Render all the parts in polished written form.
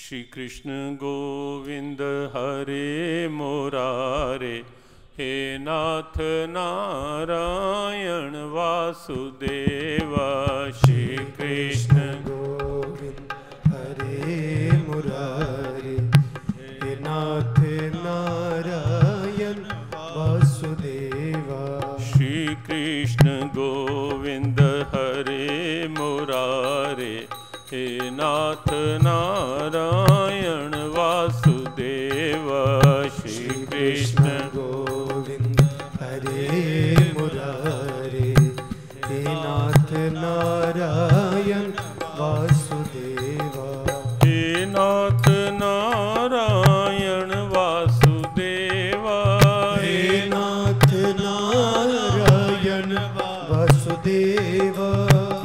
श्री कृष्ण गोविंद हरे मुरारे, हे नाथ नारायण वासुदेव। श्री कृष्ण गोविंद हरे मुरारे, हे नाथ नारायण वासुदेवा। श्री कृष्ण गोविंद हरे मुरारे, हे नाथ नारायण वासुदेव। श्री कृष्ण गोविंद हरे मुरारे, हे नाथ नारायण वासुदेवा। हे नाथ नारायण वासुदेवा। हे नाथ नारायण वासुदेवा।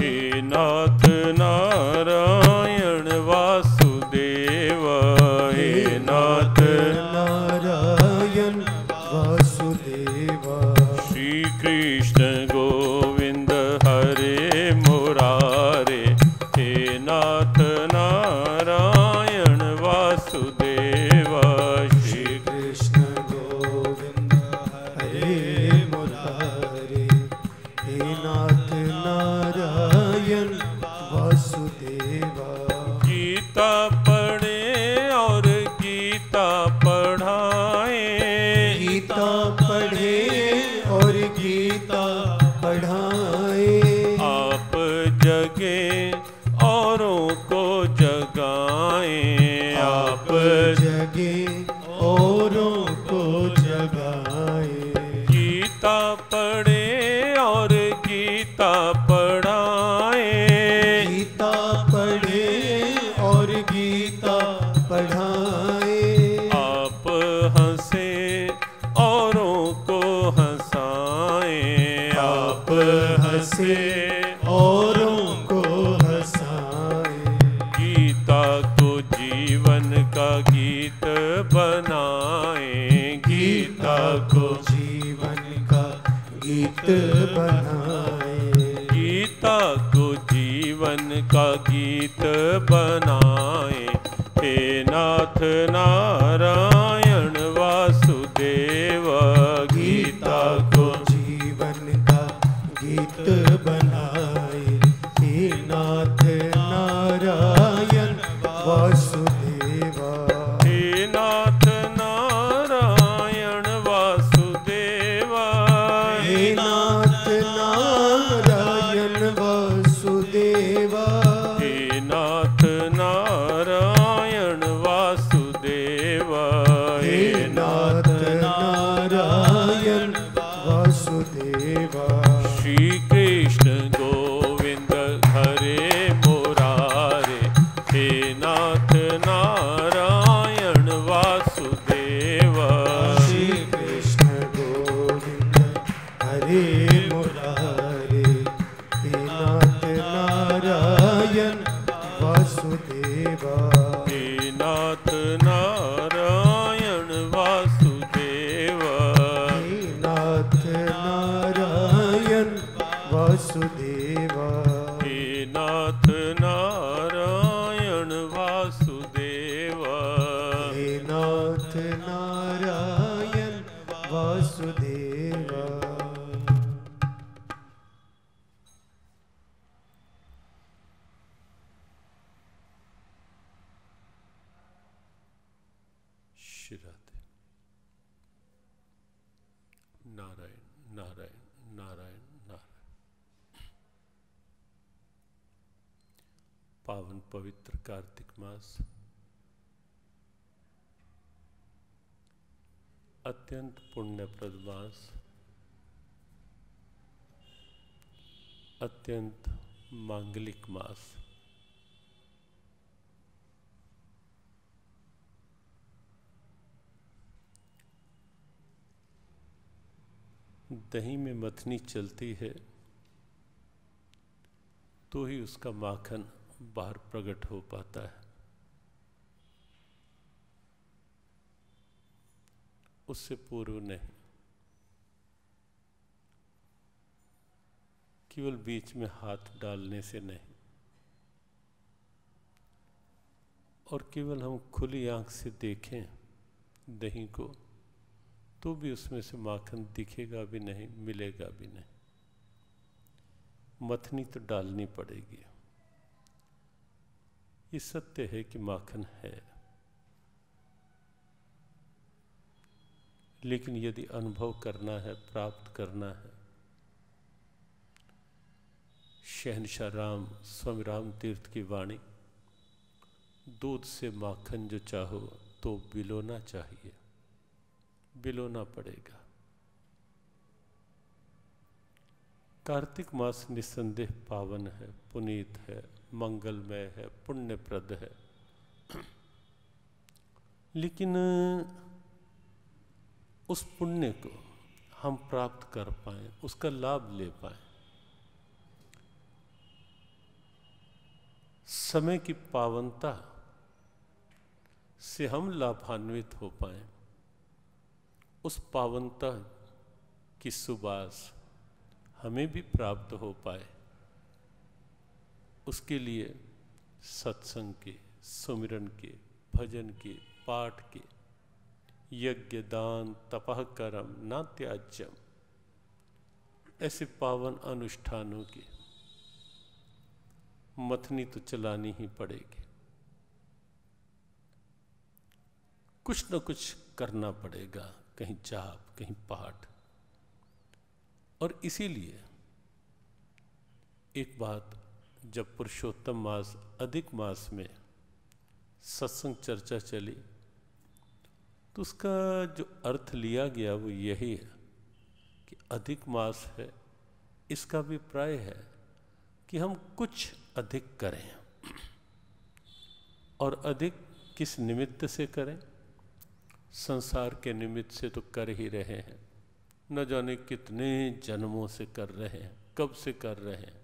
हे नाथ नारायण वासुदेवा। हे नाथ नारायण वासुदेवा। श्री कृष्ण गोविंद हरे मुरारे, हे नाथ नारायण वासुदेवा। श्री कृष्ण गोविंद हरे मुरारे, हे नाथ नारायण वासुदेवा। गीता पढ़े और गीता पढ़ाए, गीता पढ़े और गीता पढ़ाए। आप जगे औरों को जगाए। आप जगे औरों को जगाए। गीता पढ़े और गीता पढ़ाए। गीता पढ़े और गीता पढ़ाए। आप हंसे औरों को हंसाए। आप हंसे औरों को हंसाए। गीता को जीवन का गीत बनाए। गीता को जीवन का गीत बनाए। गीता को जीवन का गीत बनाए। हे नाथ नारायण वासुदेव। गीता को जीवन का गीत बनाए। हे नाथ नारायण वासुदेवा। हे नाथ नारायण वासुदेवा। हे नाथ नारायण वासुदेवा। हे नाथ नारायण वासुदेवा। हे नाथ नारायण वासुदेवा। श्री कृष्ण गोविंद हरे मुरारे, हे नाथ नारायण वासुदेवा। श्री कृष्ण गोविंद हरे मुरारे, हे नाथ नारायण वासुदेवा। हे नाथ नारायण वासुदेवा। हे नाथ नारायण वासुदेवा। हे नाथ नारायण वासुदेवा। हे नाथ नारायण वासुदेवा। श्री राधे। नारायण नारायण नारायण नारायण। पावन पवित्र कार्तिक मास अत्यंत पुण्यप्रद मास, अत्यंत मांगलिक मास। दही में मथनी चलती है तो ही उसका माखन बाहर प्रकट हो पाता है। उससे पूर्व नहीं। केवल बीच में हाथ डालने से नहीं। और केवल हम खुली आंख से देखें दही को तो भी उसमें से माखन दिखेगा भी नहीं, मिलेगा भी नहीं। मथनी तो डालनी पड़ेगी। ये सत्य है कि माखन है, लेकिन यदि अनुभव करना है, प्राप्त करना है, शहनशाह राम स्वामी राम तीर्थ की वाणी, दूध से माखन जो चाहो तो बिलोना चाहिए, बिलोना पड़ेगा। कार्तिक मास निस्संदेह पावन है, पुनीत है, मंगलमय है, पुण्यप्रद है, लेकिन उस पुण्य को हम प्राप्त कर पाएं, उसका लाभ ले पाएं, समय की पावनता से हम लाभान्वित हो पाएं, उस पावनता की सुबास हमें भी प्राप्त हो पाए, उसके लिए सत्संग के, सुमिरन के, भजन के, पाठ के, यज्ञ दान तपः कर्म न त्याज्यम, ऐसे पावन अनुष्ठानों की मथनी तो चलानी ही पड़ेगी। कुछ न कुछ करना पड़ेगा, कहीं जाप, कहीं पाठ। और इसीलिए एक बात, जब पुरुषोत्तम मास, अधिक मास में सत्संग चर्चा चली, तो उसका जो अर्थ लिया गया वो यही है कि अधिक मास है, इसका अभिप्राय है कि हम कुछ अधिक करें। और अधिक किस निमित्त से करें? संसार के निमित्त से तो कर ही रहे हैं, न जाने कितने जन्मों से कर रहे हैं, कब से कर रहे हैं।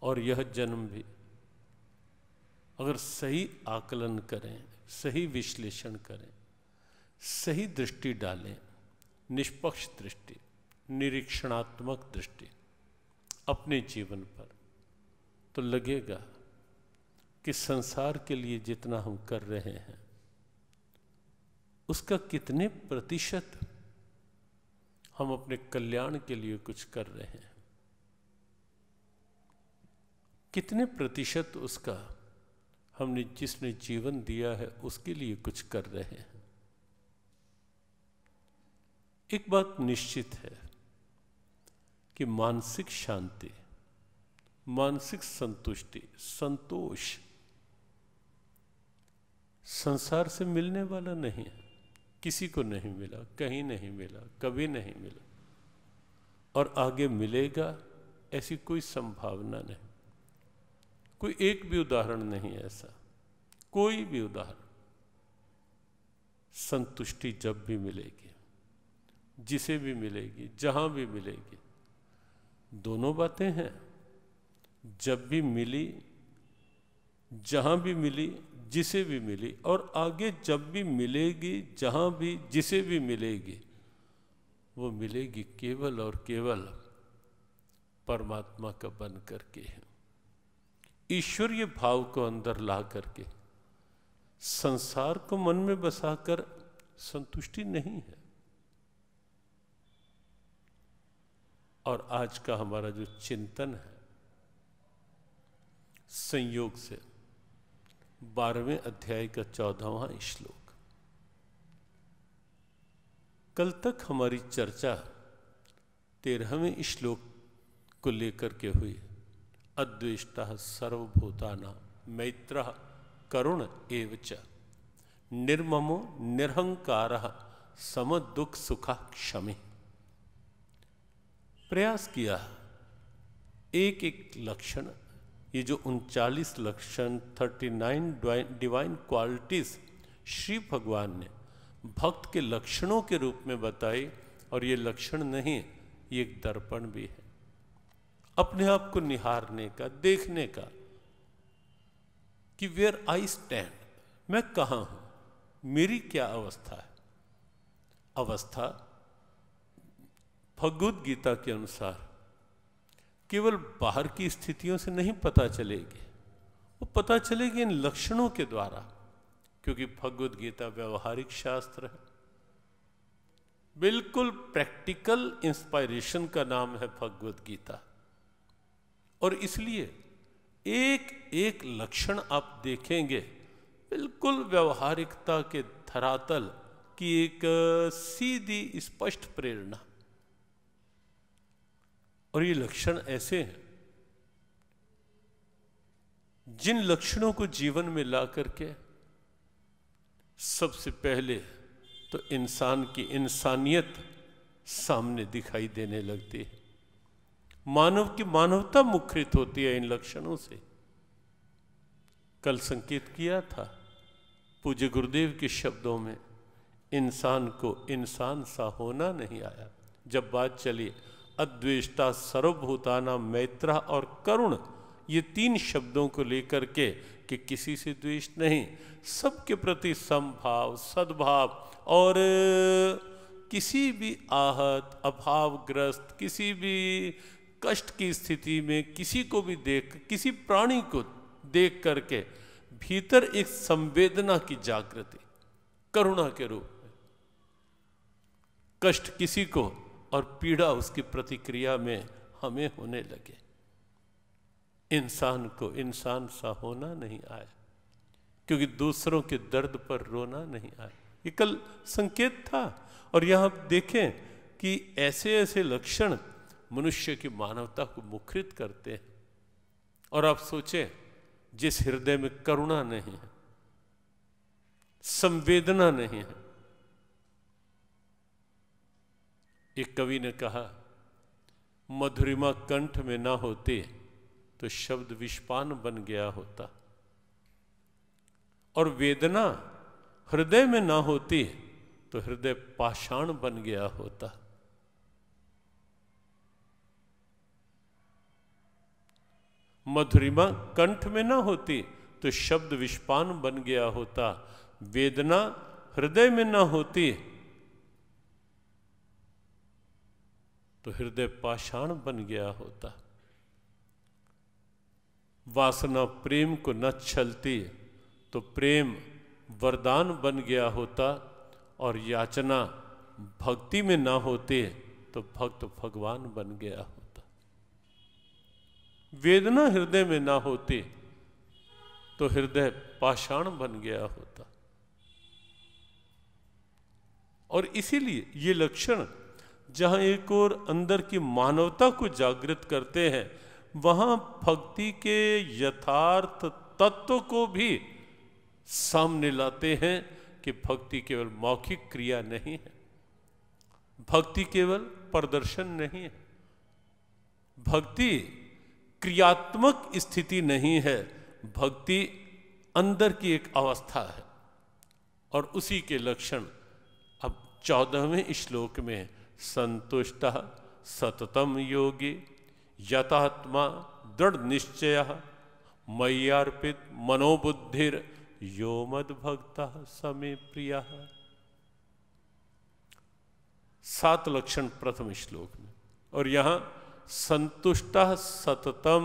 और यह जन्म भी अगर सही आकलन करें, सही विश्लेषण करें, सही दृष्टि डालें, निष्पक्ष दृष्टि, निरीक्षणात्मक दृष्टि अपने जीवन पर, तो लगेगा कि संसार के लिए जितना हम कर रहे हैं उसका कितने प्रतिशत हम अपने कल्याण के लिए कुछ कर रहे हैं, कितने प्रतिशत उसका हमने जिसने जीवन दिया है उसके लिए कुछ कर रहे हैं। एक बात निश्चित है कि मानसिक शांति, मानसिक संतुष्टि, संतोष संसार से मिलने वाला नहीं है, किसी को नहीं मिला, कहीं नहीं मिला, कभी नहीं मिला, और आगे मिलेगा ऐसी कोई संभावना नहीं। कोई एक भी उदाहरण नहीं है ऐसा, कोई भी उदाहरण। संतुष्टि जब भी मिलेगी, जिसे भी मिलेगी, जहां भी मिलेगी, दोनों बातें हैं। जब भी मिली, जहां भी मिली, जिसे भी मिली, और आगे जब भी मिलेगी, जहां भी, जिसे भी मिलेगी, वो मिलेगी केवल और केवल परमात्मा का बन करके है। ईश्वरीय भाव को अंदर ला करके, संसार को मन में बसाकर संतुष्टि नहीं है। और आज का हमारा जो चिंतन है, संयोग से 12वें अध्याय का 14वां श्लोक। कल तक हमारी चर्चा 13वें श्लोक को लेकर के हुई। अद्वेष्टः सर्वभूतानां मैत्रः करुण एव च निर्ममो निरहंकारः समदुःख सुखः क्षमे। प्रयास किया एक एक लक्षण, ये जो 39 लक्षण, 39 डिवाइन क्वालिटीज श्री भगवान ने भक्त के लक्षणों के रूप में बताई। और ये लक्षण नहीं, ये एक दर्पण भी है, अपने आप को निहारने का, देखने का कि वेयर आई स्टैंड, मैं कहां हूं, मेरी क्या अवस्था है। अवस्था भगवद गीता के अनुसार केवल बाहर की स्थितियों से नहीं पता चलेगी, वो पता चलेगी इन लक्षणों के द्वारा। क्योंकि भगवद गीता व्यवहारिक शास्त्र है, बिल्कुल प्रैक्टिकल इंस्पायरेशन का नाम है भगवद गीता। और इसलिए एक एक लक्षण आप देखेंगे बिल्कुल व्यवहारिकता के धरातल की एक सीधी स्पष्ट प्रेरणा। और ये लक्षण ऐसे हैं जिन लक्षणों को जीवन में ला करके सबसे पहले तो इंसान की इंसानियत सामने दिखाई देने लगती है, मानव की मानवता मुखरित होती है इन लक्षणों से। कल संकेत किया था पूज्य गुरुदेव के शब्दों में, इंसान को इंसान सा होना नहीं आया। जब बात चली अद्वेष्टा, सर्वभूताना, मैत्रा और करुण, ये 3 शब्दों को लेकर के कि किसी से द्वेष नहीं, सबके प्रति समभाव, सद्भाव, और किसी भी आहत, अभावग्रस्त, किसी भी कष्ट की स्थिति में किसी को भी देख, किसी प्राणी को देख करके भीतर एक संवेदना की जागृति करुणा के रूप में, कष्ट किसी को और पीड़ा उसकी प्रतिक्रिया में हमें होने लगे। इंसान को इंसान सा होना नहीं आया, क्योंकि दूसरों के दर्द पर रोना नहीं आया। ये कल संकेत था। और यहां आप देखें कि ऐसे ऐसे लक्षण मनुष्य की मानवता को मुखरित करते हैं। और आप सोचें, जिस हृदय में करुणा नहीं है, संवेदना नहीं है। एक कवि ने कहा, मधुरिमा कंठ में ना होती तो शब्द विषपान बन गया होता, और वेदना हृदय में ना होती तो हृदय पाषाण बन गया होता। मधुरिमा कंठ में ना होती तो शब्द विषपान बन गया होता, वेदना हृदय में ना होती तो हृदय पाषाण बन गया होता। वासना प्रेम को न छलती तो प्रेम वरदान बन गया होता, और याचना भक्ति में ना होते तो भक्त भगवान बन गया होता। वेदना हृदय में ना होती तो हृदय पाषाण बन गया होता। और इसीलिए ये लक्षण जहां एक और अंदर की मानवता को जागृत करते हैं, वहां भक्ति के यथार्थ तत्व को भी सामने लाते हैं कि भक्ति केवल मौखिक क्रिया नहीं है, भक्ति केवल प्रदर्शन नहीं है, भक्ति क्रियात्मक स्थिति नहीं है, भक्ति अंदर की एक अवस्था है। और उसी के लक्षण अब 14वें श्लोक में, संतुष्टः सततम योगी यतात्मा दृढ़ निश्चय मय्यार्पित मनोबुद्धिर यो मद भक्तः समे प्रियः। 7 लक्षण प्रथम श्लोक में। और यहां संतुष्टः सततम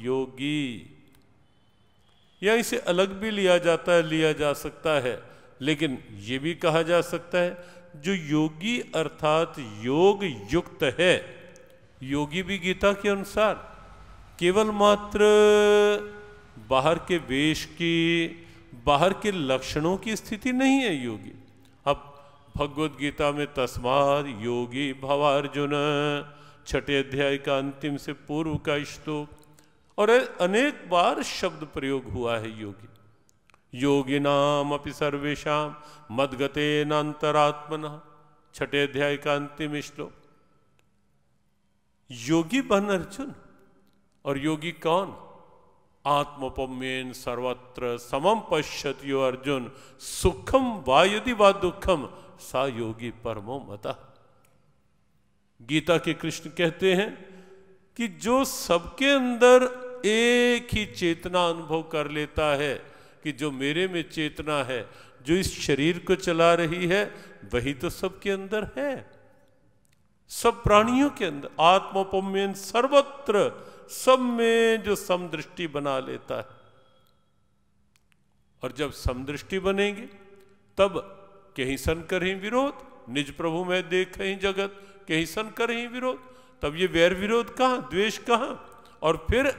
योगी, या इसे अलग भी लिया जाता है, लिया जा सकता है, लेकिन ये भी कहा जा सकता है जो योगी अर्थात योग युक्त है। योगी भी गीता के अनुसार केवल मात्र बाहर के वेश की, बाहर के लक्षणों की स्थिति नहीं है योगी। अब भगवद गीता में तस्माद योगी भवार्जुन 6ठे अध्याय का अंतिम से पूर्व का श्लोक, और अनेक बार शब्द प्रयोग हुआ है योगी। योगिनाम अपि सर्वेषां मद्गतेन अंतरात्मनः 6ठे अध्याय का अंतिम श्लोक। योगी बन अर्जुन। और योगी कौन? आत्मपम्येन सर्वत्र समम पश्यति यो अर्जुन सुखम वा यदि वा दुखम सा योगी परमो मतः। गीता के कृष्ण कहते हैं कि जो सबके अंदर एक ही चेतना अनुभव कर लेता है कि जो मेरे में चेतना है, जो इस शरीर को चला रही है, वही तो सबके अंदर है, सब प्राणियों के अंदर। आत्मोपम्यन सर्वत्र, सब में जो समदृष्टि बना लेता है। और जब समदृष्टि बनेगी तब कहीं सन करहीं विरोध, निज प्रभु में देख कहीं जगत, कहीं सन करहीं विरोध। तब ये वैर विरोध कहाँ, द्वेष कहाँ, और फिर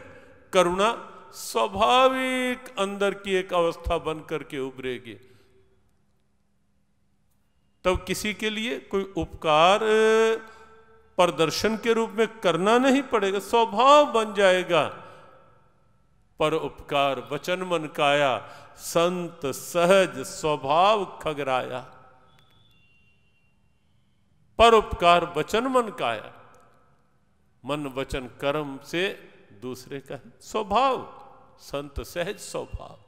करुणा स्वाभाविक अंदर की एक अवस्था बन करके उभरेगी। तब किसी के लिए कोई उपकार प्रदर्शन के रूप में करना नहीं पड़ेगा, स्वभाव बन जाएगा। पर उपकार वचन मन काया, संत सहज स्वभाव खगराया। पर उपकार वचन मन काया, मन वचन कर्म से दूसरे का स्वभाव, संत सहज स्वभाव।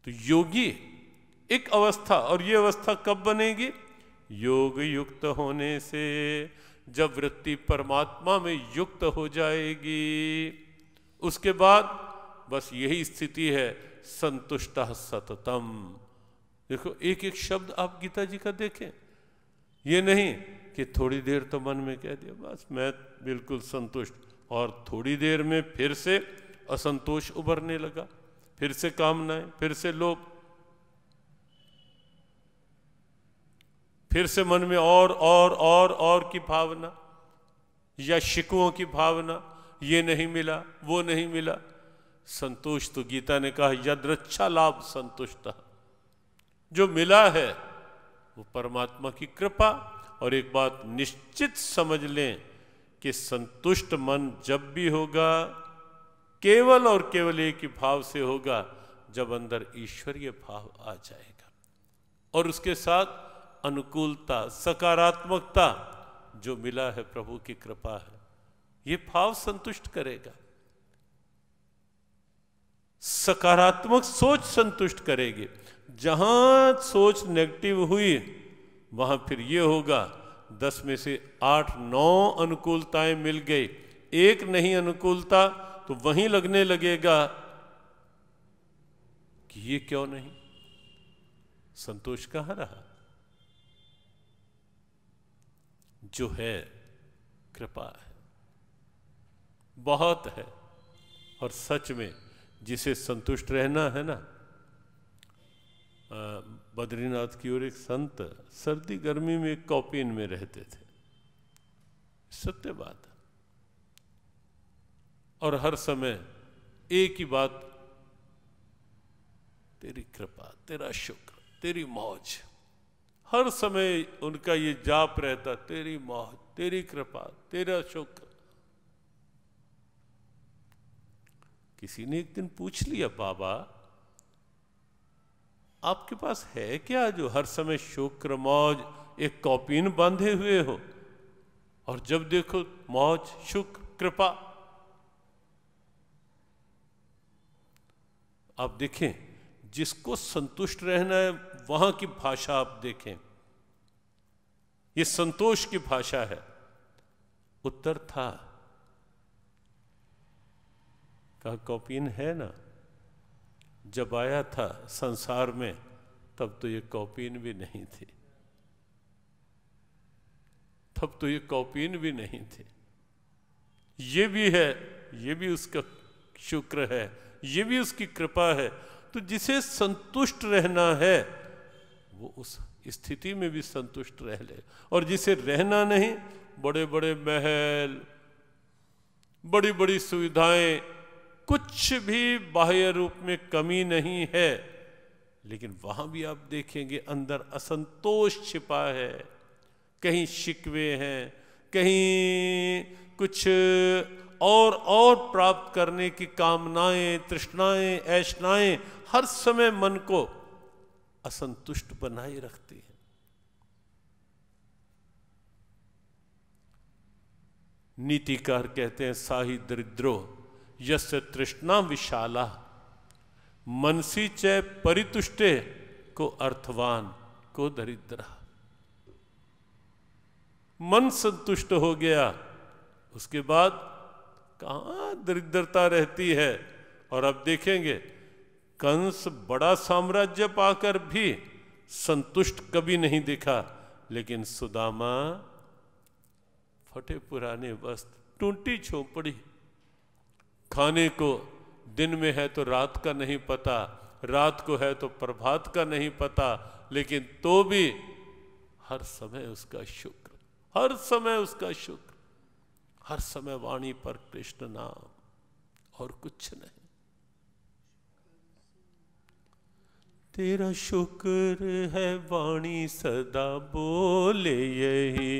तो योगी एक अवस्था, और ये अवस्था कब बनेगी? योग युक्त होने से, जब वृत्ति परमात्मा में युक्त हो जाएगी, उसके बाद बस यही स्थिति है, संतुष्टः सततम। देखो एक एक शब्द आप गीता जी का देखें, ये नहीं कि थोड़ी देर तो मन में कह दिया बस मैं बिल्कुल संतुष्ट, और थोड़ी देर में फिर से असंतोष उभरने लगा, फिर से कामनाएं, फिर से लोभ, फिर से मन में और की भावना या शिकवों की भावना, ये नहीं मिला वो नहीं मिला। संतोष तो गीता ने कहा यद्रच्छा लाभ संतुष्ट, जो मिला है वो परमात्मा की कृपा। और एक बात निश्चित समझ लें कि संतुष्ट मन जब भी होगा केवल और केवल एक ही भाव से होगा, जब अंदर ईश्वरीय भाव आ जाएगा और उसके साथ अनुकूलता, सकारात्मकता, जो मिला है प्रभु की कृपा है, ये भाव संतुष्ट करेगा। सकारात्मक सोच संतुष्ट करेगी। जहां सोच नेगेटिव हुई वहां फिर ये होगा 10 में से 8-9 अनुकूलताएं मिल गई, एक नहीं अनुकूलता, तो वहीं लगने लगेगा कि ये क्यों नहीं, संतोष कहां रहा? जो है कृपा है, बहुत है। और सच में जिसे संतुष्ट रहना है ना, बद्रीनाथ की ओर एक संत सर्दी गर्मी में एक कॉपीन में रहते थे, सत्य बात है। और हर समय एक ही बात, तेरी कृपा, तेरा शुक्र, तेरी मौज, हर समय उनका ये जाप रहता, तेरी मौज, तेरी कृपा, तेरा शुक्र। किसी ने एक दिन पूछ लिया, बाबा आपके पास है क्या जो हर समय शुक्र मौज एक कॉपीन बांधे हुए हो, और जब देखो मौज शुक्र कृपा? आप देखें, जिसको संतुष्ट रहना है वहां की भाषा आप देखें, ये संतोष की भाषा है। उत्तर था, कहा कॉपीन है ना, जब आया था संसार में तब तो ये कॉपीन भी नहीं थी, तब तो ये कॉपीन भी नहीं थी। ये भी है, ये भी उसका शुक्र है, ये भी उसकी कृपा है। तो जिसे संतुष्ट रहना है वो उस स्थिति में भी संतुष्ट रह ले, और जिसे रहना नहीं, बड़े बड़े महल, बड़ी बड़ी सुविधाएं, कुछ भी बाह्य रूप में कमी नहीं है, लेकिन वहां भी आप देखेंगे अंदर असंतोष छिपा है। कहीं शिकवे हैं, कहीं कुछ और प्राप्त करने की कामनाएं, तृष्णाएं, ऐशनाएं हर समय मन को असंतुष्ट बनाए रखती है। नीतिकार कहते हैं, साहि दरिद्रो यस्य तृष्णा विशाला, मनसी च परितुष्टे को अर्थवान को दरिद्रा। मन संतुष्ट हो गया, उसके बाद कहाँ दरिद्रता रहती है। और अब देखेंगे, कंस बड़ा साम्राज्य पाकर भी संतुष्ट कभी नहीं दिखा, लेकिन सुदामा फटे पुराने वस्त्र, टूटी झोपड़ी, खाने को दिन में है तो रात का नहीं पता, रात को है तो प्रभात का नहीं पता, लेकिन तो भी हर समय उसका शुक्र, हर समय उसका शुक्र, हर समय वाणी पर कृष्ण नाम और कुछ नहीं। तेरा शुक्र है वाणी सदा बोले यही,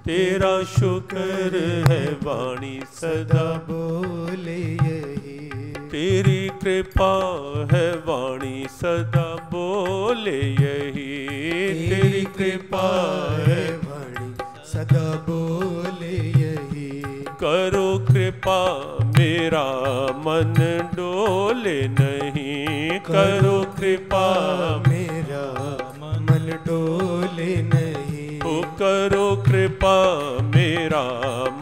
तेरा शुक्र है वाणी सदा बोले यही, तेरी कृपा है वाणी सदा बोले यही, तेरी कृपा है वाणी सदा बोले यही, करो कृपा मेरा मन डोले नहीं, करो कृपा मेरा मन डोले नहीं, ओ करो कृपा मेरा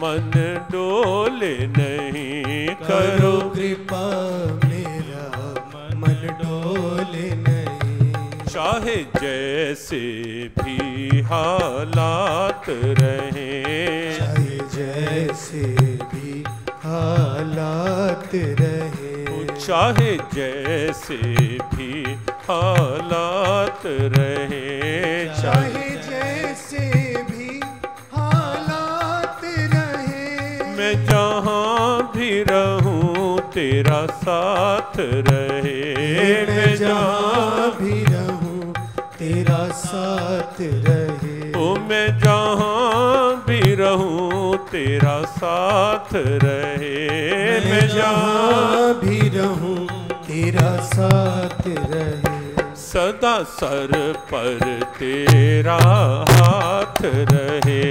मन डोले नहीं, करो कृपा मेरा मन डोले नहीं, चाहे जैसे भी हालात रहे, चाहे जैसे भी हालात रहे, चाहे जैसे भी हालात रहे, चाहे जैसे भी हालात रहे, मैं जहाँ भी रहूं तेरा साथ रहे, मैं जहाँ भी रहूं तेरा साथ रहे, ओ मैं जहाँ भी रहूं तेरा साथ रहे, मैं जहाँ भी रहूं तेरा साथ रहे, सदा सर पर तेरा हाथ रहे,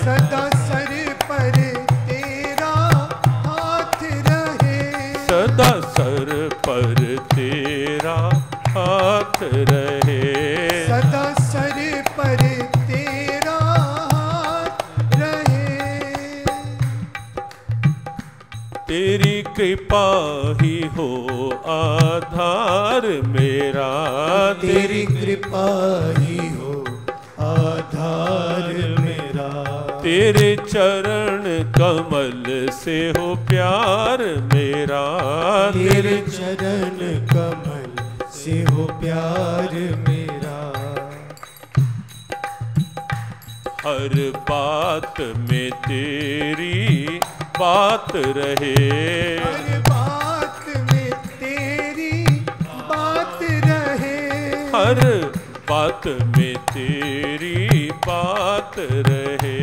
सदा सर पर तेरा हाथ रहे, सदा सर पर तेरा हाथ रहे, सदा सर पर तेरा हाथ रहे, तेरी कृपा ही हो आधार मेरा, तेरी कृपा ही हो आधार मेरा, तेरे चरण कमल से हो प्यार मेरा, तेरे चरण कमल से हो प्यार मेरा, हर बात में तेरी बात रहे, हर बात में तेरी बात रहे, हर बात में तेरी बात रहे,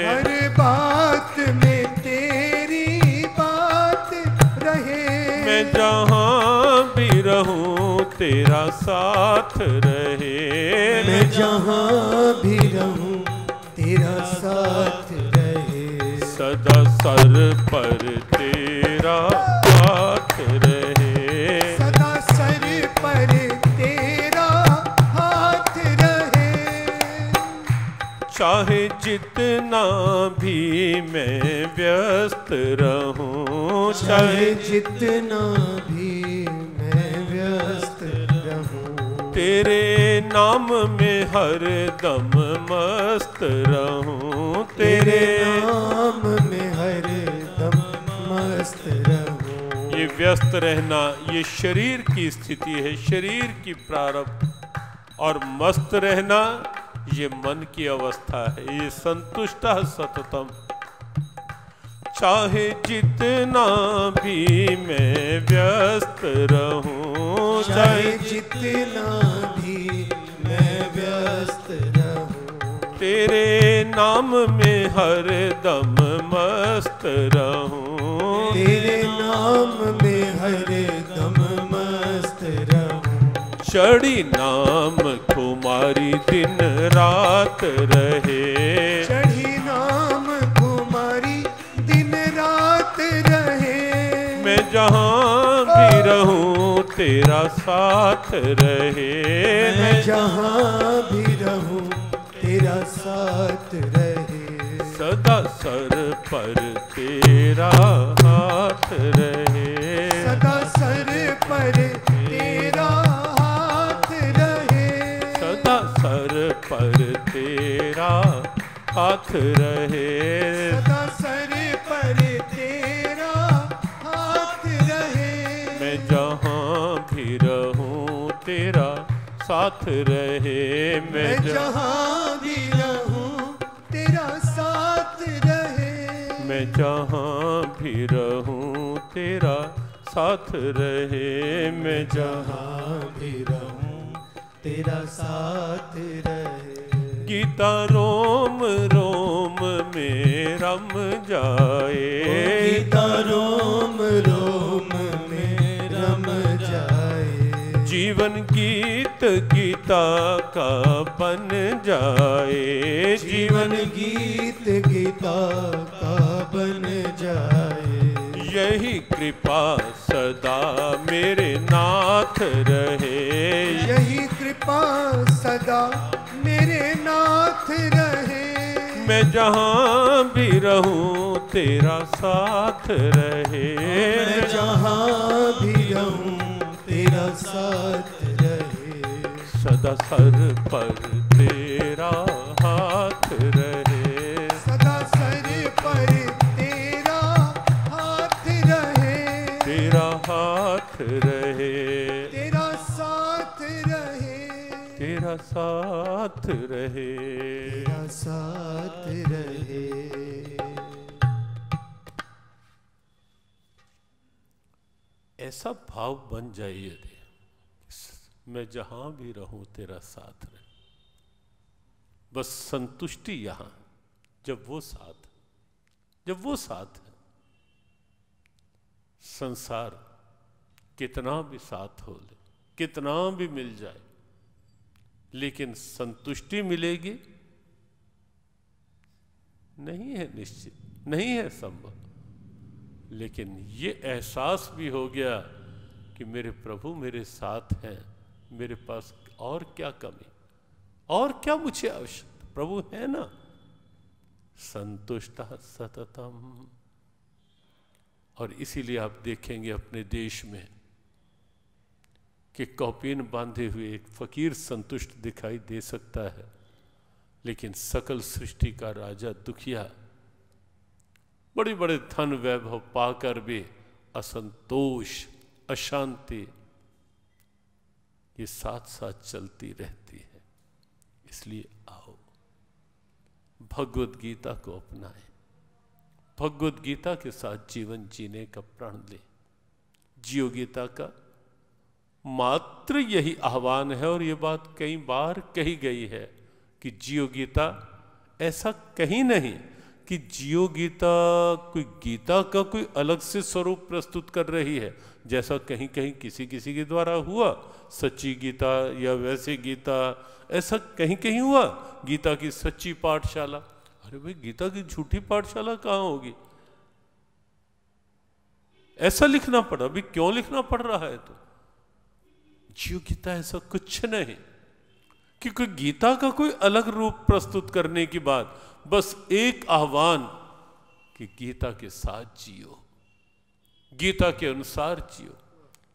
हर बात में तेरी बात रहे, मैं जहाँ भी रहूं तेरा साथ रहे, मैं जहाँ भी रहूं तेरा साथ रहे, सदा सर पर तेरा हाथ रहे, सदा सर पर तेरा हाथ रहे, चाहे जितना भी मैं व्यस्त रहूं, चाहे जितना भी मैं व्यस्त रहूं, तेरे नाम में हर दम मस्त रहूं, तेरे नाम में हर दम मस्त रहूं, ये व्यस्त रहना ये शरीर की स्थिति है, शरीर की प्रारब्ध, और मस्त रहना ये मन की अवस्था है, ये संतुष्टा सततम। चाहे जितना भी मैं व्यस्त रहूं, चाहे जितना भी मैं व्यस्त रहूं, तेरे नाम में हर दम मस्त रहूं, तेरे नाम में हर दम मस्त रहूं, चढ़ी नाम कुमारी दिन रात रहे, चढ़ी नाम कुमारी दिन रात रहे, मैं जहाँ भी रहूं तेरा साथ रहे, मैं जहाँ भी रहूं तेरा साथ रहे, सदा सर पर तेरा हाथ रहे, सदा सर पर तेरा हाथ रहे, सदा सर पर तेरा हाथ रहे, सदा सर पर तेरा हाथ रहे, साथ रहे। मैं जहाँ भी रहूं तेरा साथ रहे। मैं जहाँ भी रहूं तेरा साथ रहे। मैं जहाँ भी रहूं तेरा साथ रहे। गीता रोम रोम में रम जाए। गीता रोम रोम में रम जाए। जीवन गीत गीता का बन जाए। जीवन गीत गीता का बन जाए। यही कृपा सदा मेरे नाथ रहे। यही कृपा सदा मेरे नाथ रहे। मैं जहाँ भी रहूं तेरा साथ रहे। मैं जहाँ भी रहूं तेरा साथ रहे। सदा सर पर तेरा हाथ रहे। सदा सर पर तेरा हाथ रहे। तेरा हाथ रहे। तेरा साथ रहे। तेरा साथ रहे। तेरा साथ रहे। ऐसा भाव बन जाए यदि मैं जहां भी रहूं तेरा साथ रहे। बस संतुष्टि यहां जब वो साथ है, संसार कितना भी साथ हो ले, कितना भी मिल जाए, लेकिन संतुष्टि मिलेगी नहीं है, निश्चित नहीं है संभव। लेकिन ये एहसास भी हो गया कि मेरे प्रभु मेरे साथ हैं, मेरे पास और क्या कमी, और क्या मुझे आवश्यकता, प्रभु है ना। संतुष्ट सततम। और इसीलिए आप देखेंगे अपने देश में कि कौपीन बांधे हुए एक फकीर संतुष्ट दिखाई दे सकता है, लेकिन सकल सृष्टि का राजा दुखिया बड़े बड़े धन वैभव पाकर भी असंतोष, अशांति ये साथ साथ चलती रहती है। इसलिए आओ भगवद गीता को अपनाएं, भगवद गीता के साथ जीवन जीने का प्रण लें। जियो गीता का मात्र यही आह्वान है, और ये बात कई बार कही गई है कि जियो गीता, ऐसा कहीं नहीं कि जियो गीता कोई गीता का कोई अलग से स्वरूप प्रस्तुत कर रही है, जैसा कहीं कहीं किसी किसी के द्वारा हुआ, सच्ची गीता या वैसे गीता, ऐसा कहीं कहीं हुआ गीता की सच्ची पाठशाला। अरे भाई, गीता की झूठी पाठशाला कहाँ होगी? ऐसा लिखना पड़ा, अभी क्यों लिखना पड़ रहा है? तो जियो गीता ऐसा कुछ नहीं कि कोई गीता का कोई अलग रूप प्रस्तुत करने की बात, बस एक आह्वान कि गीता के साथ जियो, गीता के अनुसार जियो,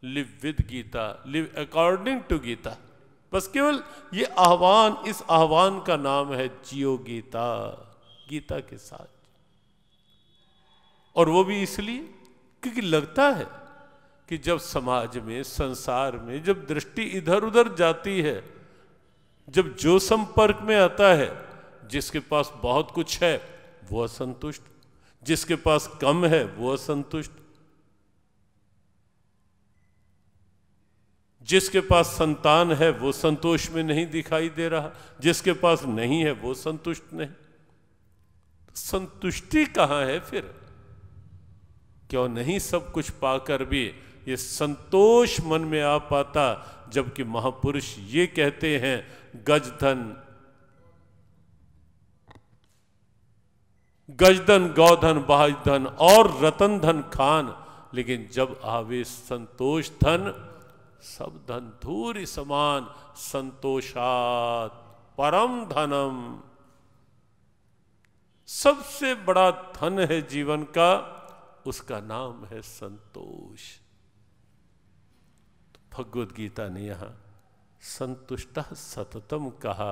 live with Gita, live according to Gita. बस केवल ये आह्वान, इस आह्वान का नाम है जियो गीता, गीता के साथ। और वो भी इसलिए क्योंकि लगता है कि जब समाज में, संसार में जब दृष्टि इधर उधर जाती है, जब जो संपर्क में आता है, जिसके पास बहुत कुछ है वो असंतुष्ट, जिसके पास कम है वो असंतुष्ट, जिसके पास संतान है वो संतोष में नहीं दिखाई दे रहा, जिसके पास नहीं है वो संतुष्ट नहीं। संतुष्टि कहाँ है फिर? क्यों नहीं सब कुछ पाकर भी ये संतोष मन में आ पाता? जबकि महापुरुष ये कहते हैं, गजधन गौधन बाजधन और रतन धन खान, लेकिन जब आवे संतोष धन, सब धन धूरि समान, संतोषात परम धनम। सबसे बड़ा धन है जीवन का, उसका नाम है संतोष। तो भगवद गीता ने यहां संतुष्ट सततम कहा।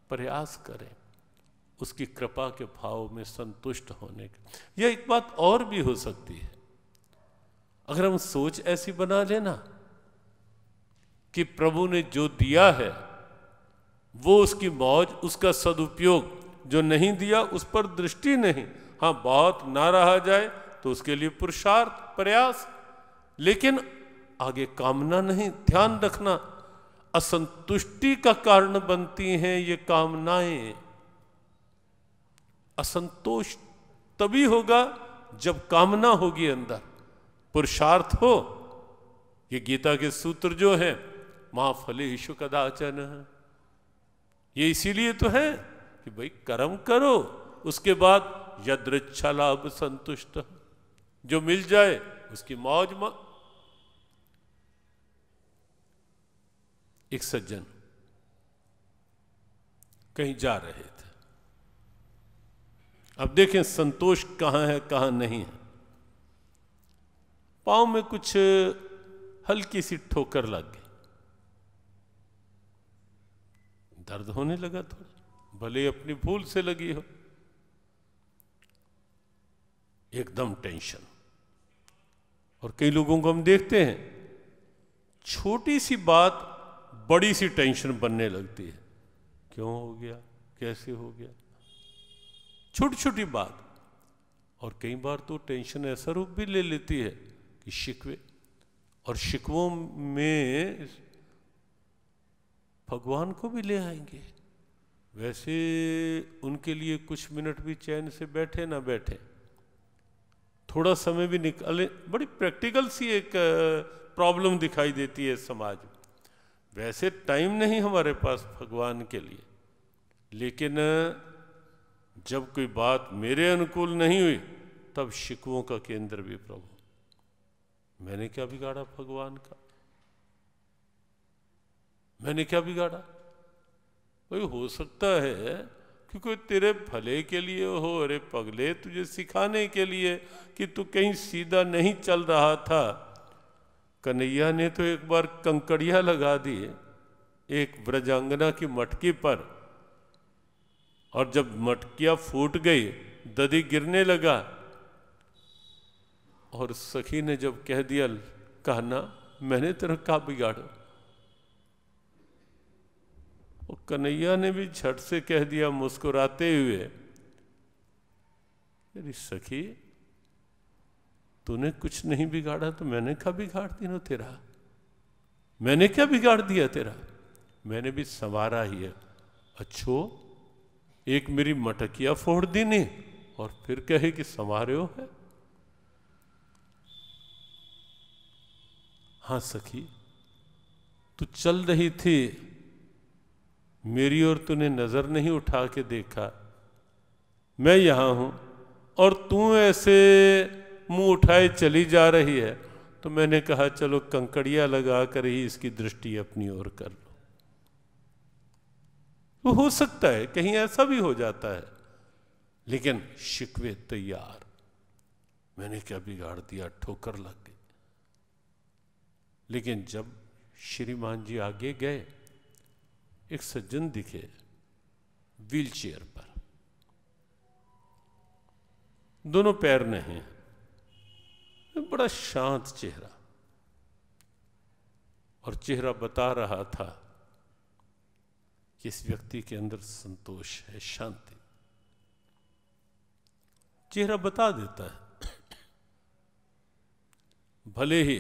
प्रयास करें उसकी कृपा के भाव में संतुष्ट होने का। यह एक बात और भी हो सकती है, अगर हम सोच ऐसी बना लेना कि प्रभु ने जो दिया है वो उसकी मौज, उसका सदुपयोग, जो नहीं दिया उस पर दृष्टि नहीं। हाँ, बहुत ना रहा जाए तो उसके लिए पुरुषार्थ, प्रयास, लेकिन आगे कामना नहीं। ध्यान रखना, असंतुष्टि का कारण बनती हैं ये कामनाएं। असंतोष तभी होगा जब कामना होगी अंदर, पुरुषार्थ हो। ये गीता के सूत्र जो है, मा फलेषु कदाचन, ये इसीलिए तो है कि भाई कर्म करो, उसके बाद यदृच्छा लाभ संतुष्ट, जो मिल जाए उसकी मौज। एक सज्जन कहीं जा रहे थे। अब देखें संतोष कहां है कहां नहीं है। पांव में कुछ हल्की सी ठोकर लग गई, दर्द होने लगा थोड़ा, भले अपनी भूल से लगी हो। एकदम टेंशन। और कई लोगों को हम देखते हैं, छोटी सी बात बड़ी सी टेंशन बनने लगती है। क्यों हो गया, कैसे हो गया, छोटी छोटी बात। और कई बार तो टेंशन ऐसा रूप भी ले लेती है कि शिकवे, और शिकवों में भगवान को भी ले आएंगे। वैसे उनके लिए कुछ मिनट भी चैन से बैठे ना बैठे, थोड़ा समय भी निकाले, बड़ी प्रैक्टिकल सी एक प्रॉब्लम दिखाई देती है समाज में। वैसे टाइम नहीं हमारे पास भगवान के लिए, लेकिन जब कोई बात मेरे अनुकूल नहीं हुई तब शिकवों का केंद्र भी प्रभु। मैंने क्या बिगाड़ा भगवान का, मैंने क्या बिगाड़ा। भाई हो सकता है कि कोई तेरे भले के लिए हो, अरे पगले तुझे सिखाने के लिए कि तू कहीं सीधा नहीं चल रहा था। कन्हैया ने तो एक बार कंकड़िया लगा दी एक ब्रजांगना की मटकी पर, और जब मटकिया फूट गई, दधी गिरने लगा, और सखी ने जब कह दिया, कहना मैंने तेरा क्या बिगाड़ा, और कन्हैया ने भी झट से कह दिया मुस्कुराते हुए, मेरी सखी तूने कुछ नहीं बिगाड़ा तो मैंने क्या बिगाड़ दिया तेरा, मैंने क्या बिगाड़ दिया तेरा, मैंने भी संवारा ही है। अच्छो, एक मेरी मटकिया फोड़ दी ने और फिर कहे कि संवारे हो है। हाँ सखी, तू चल रही थी, मेरी ओर तूने नजर नहीं उठा के देखा, मैं यहां हूं और तू ऐसे मुंह उठाए चली जा रही है, तो मैंने कहा चलो कंकड़िया लगा कर ही इसकी दृष्टि अपनी ओर कर लो। तो हो सकता है कहीं ऐसा भी हो जाता है, लेकिन शिकवे तैयार, मैंने क्या बिगाड़ दिया, ठोकर लग गई। लेकिन जब श्रीमान जी आगे गए, एक सज्जन दिखे व्हील चेयर पर, दोनों पैर नहीं, बड़ा शांत चेहरा, और चेहरा बता रहा था कि इस व्यक्ति के अंदर संतोष है, शांति। चेहरा बता देता है, भले ही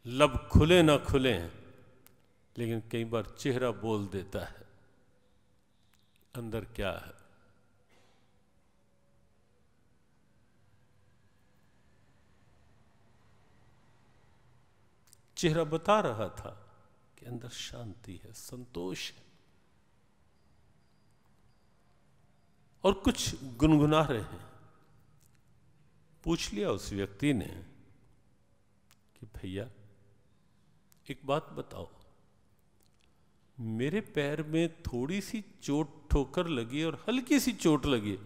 लब खुले ना खुले हैं, लेकिन कई बार चेहरा बोल देता है अंदर क्या है। चेहरा बता रहा था कि अंदर शांति है, संतोष है, और कुछ गुनगुना रहे हैं। पूछ लिया उस व्यक्ति ने कि भैया एक बात बताओ, मेरे पैर में थोड़ी सी चोट ठोकर लगी और हल्की सी चोट लगी,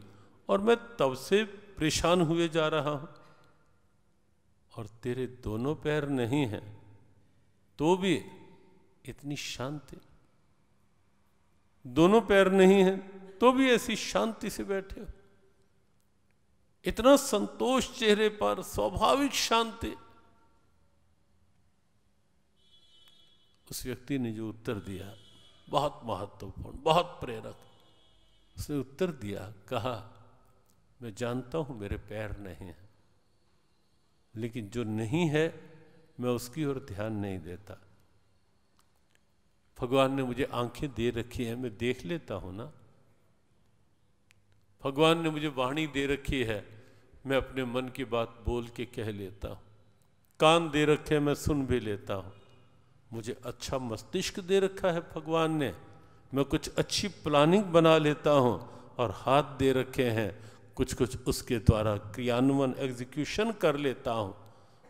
और मैं तब से परेशान हुए जा रहा हूं, और तेरे दोनों पैर नहीं हैं तो भी इतनी शांति, दोनों पैर नहीं हैं तो भी ऐसी शांति से बैठे हो। इतना संतोष चेहरे पर, स्वाभाविक शांति। उस व्यक्ति ने जो उत्तर दिया बहुत महत्वपूर्ण, बहुत प्रेरक। उसने उत्तर दिया, कहा, मैं जानता हूं मेरे पैर नहीं हैं, लेकिन जो नहीं है मैं उसकी ओर ध्यान नहीं देता। भगवान ने मुझे आंखें दे रखी हैं, मैं देख लेता हूं ना। भगवान ने मुझे वाणी दे रखी है, मैं अपने मन की बात बोल के कह लेता हूं। कान दे रखे हैं, मैं सुन भी लेता हूं। मुझे अच्छा मस्तिष्क दे रखा है भगवान ने, मैं कुछ अच्छी प्लानिंग बना लेता हूं। और हाथ दे रखे हैं, कुछ कुछ उसके द्वारा क्रियान्वयन, एग्जीक्यूशन कर लेता हूं।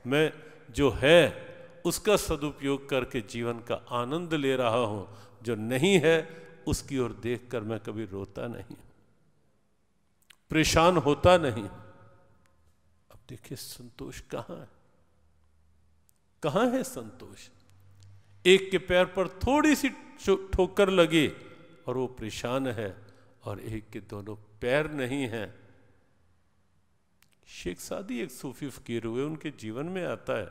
मैं जो है उसका सदुपयोग करके जीवन का आनंद ले रहा हूं। जो नहीं है उसकी ओर देखकर मैं कभी रोता नहीं, परेशान होता नहीं। अब देखिए संतोष कहां है, कहां है संतोष? एक के पैर पर थोड़ी सी ठोकर लगी और वो परेशान है, और एक के दोनों पैर नहीं हैं। शेख सादी एक सूफी फकीर हुए, उनके जीवन में आता है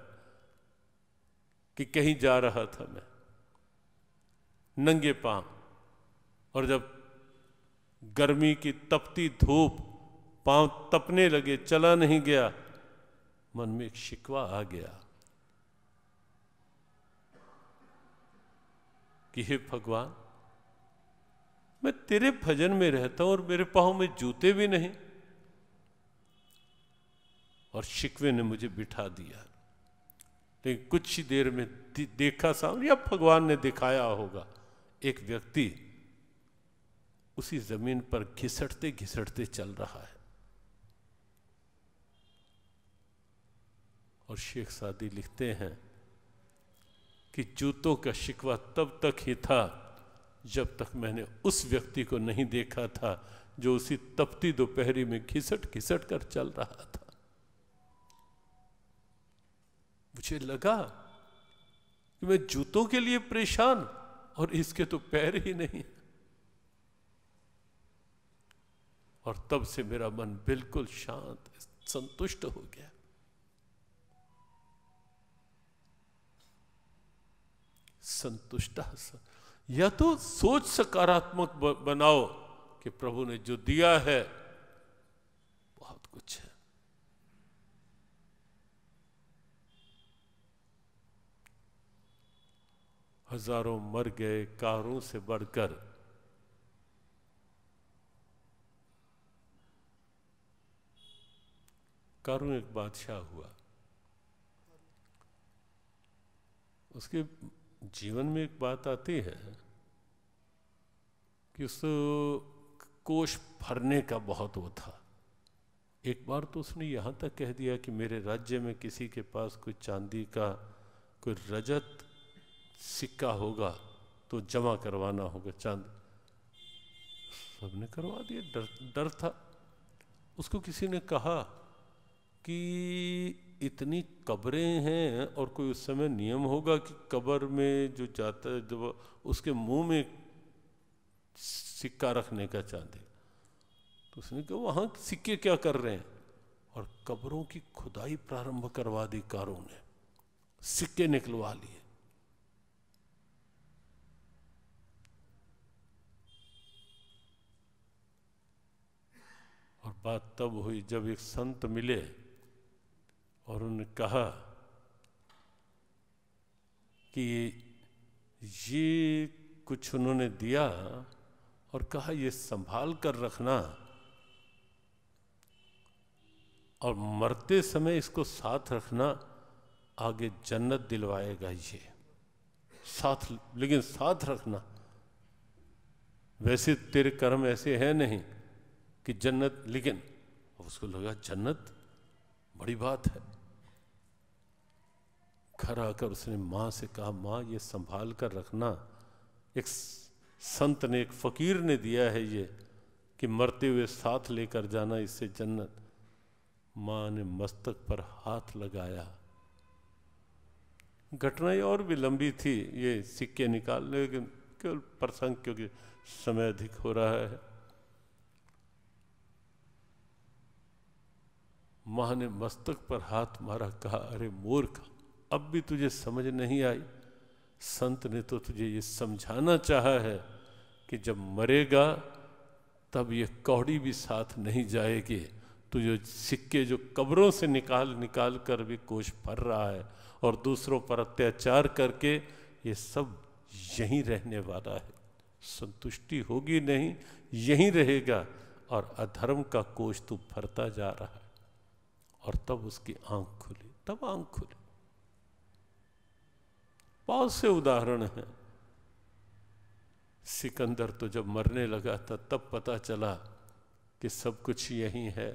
कि कहीं जा रहा था मैं नंगे पांव, और जब गर्मी की तपती धूप, पांव तपने लगे, चला नहीं गया, मन में एक शिकवा आ गया कि हे भगवान, मैं तेरे भजन में रहता हूं और मेरे पांव में जूते भी नहीं। और शिकवे ने मुझे बिठा दिया। लेकिन कुछ ही देर में देखा सामने, या भगवान ने दिखाया होगा, एक व्यक्ति उसी जमीन पर घिसटते घिसटते चल रहा है। और शेख सादी लिखते हैं कि जूतों का शिकवा तब तक ही था जब तक मैंने उस व्यक्ति को नहीं देखा था जो उसी तपती दोपहरी में घिसट घिसट कर चल रहा था। मुझे लगा कि मैं जूतों के लिए परेशान, और इसके तो पैर ही नहीं। और तब से मेरा मन बिल्कुल शांत, संतुष्ट हो गया। संतुष्ट, या तो सोच सकारात्मक बनाओ कि प्रभु ने जो दिया है बहुत कुछ है। हजारों मर गए कारों से बढ़कर, कारों एक बादशाह हुआ, उसके जीवन में एक बात आती है कि उस कोष भरने का बहुत वो था। एक बार तो उसने यहाँ तक कह दिया कि मेरे राज्य में किसी के पास कोई चांदी का, कोई रजत सिक्का होगा तो जमा करवाना होगा। चांद सबने करवा दिया, डर था। उसको किसी ने कहा कि इतनी कब्रें हैं, और कोई उस समय नियम होगा कि कब्र में जो जाता है जब उसके मुंह में सिक्का रखने का चांदी। तो उसने कहा वहाँ सिक्के क्या कर रहे हैं, और कब्रों की खुदाई प्रारंभ करवा दी कारों ने, सिक्के निकलवा लिए। और बात तब हुई जब एक संत मिले और उन्होंने कहा कि ये कुछ उन्होंने दिया और कहा ये संभाल कर रखना, और मरते समय इसको साथ रखना, आगे जन्नत दिलवाएगा ये साथ, लेकिन साथ रखना। वैसे तेरे कर्म ऐसे हैं नहीं कि जन्नत, लेकिन उसको लगा जन्नत बड़ी बात है। घर आकर उसने माँ से कहा, माँ ये संभाल कर रखना, एक संत ने, एक फकीर ने दिया है ये, कि मरते हुए साथ लेकर जाना, इससे जन्नत। माँ ने मस्तक पर हाथ लगाया। घटनाएं और भी लंबी थी, ये सिक्के निकालने, लेकिन केवल प्रसंग, क्योंकि समय अधिक हो रहा है। माँ ने मस्तक पर हाथ मारा, कहा अरे मूर्ख, अब भी तुझे समझ नहीं आई? संत ने तो तुझे ये समझाना चाहा है कि जब मरेगा तब ये कौड़ी भी साथ नहीं जाएगी। तू जो सिक्के जो कब्रों से निकाल कर भी कोष भर रहा है और दूसरों पर अत्याचार करके, ये सब यहीं रहने वाला है, संतुष्टि होगी नहीं, यहीं रहेगा और अधर्म का कोष तू भरता जा रहा है। और तब उसकी आंख खुली, तब आंख खुली। बहुत से उदाहरण हैं। सिकंदर तो जब मरने लगा था तब पता चला कि सब कुछ यही है,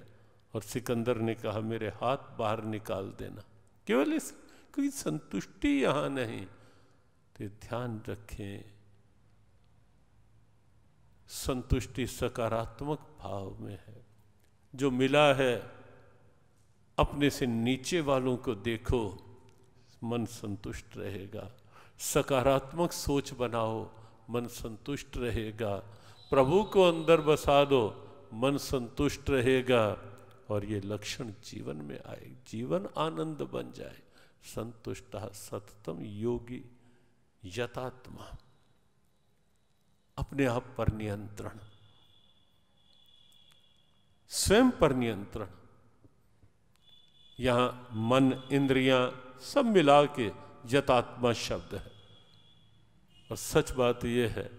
और सिकंदर ने कहा मेरे हाथ बाहर निकाल देना, केवल इस कोई संतुष्टि यहां नहीं। तो ध्यान रखें, संतुष्टि सकारात्मक भाव में है। जो मिला है अपने से नीचे वालों को देखो, मन संतुष्ट रहेगा। सकारात्मक सोच बनाओ, मन संतुष्ट रहेगा। प्रभु को अंदर बसा दो, मन संतुष्ट रहेगा और ये लक्षण जीवन में आए, जीवन आनंद बन जाए। संतुष्ट सततम योगी यतात्मा। अपने आप पर नियंत्रण, स्वयं पर नियंत्रण। यहां मन इंद्रियां सब मिला के यतात्मा शब्द है। और सच बात यह है,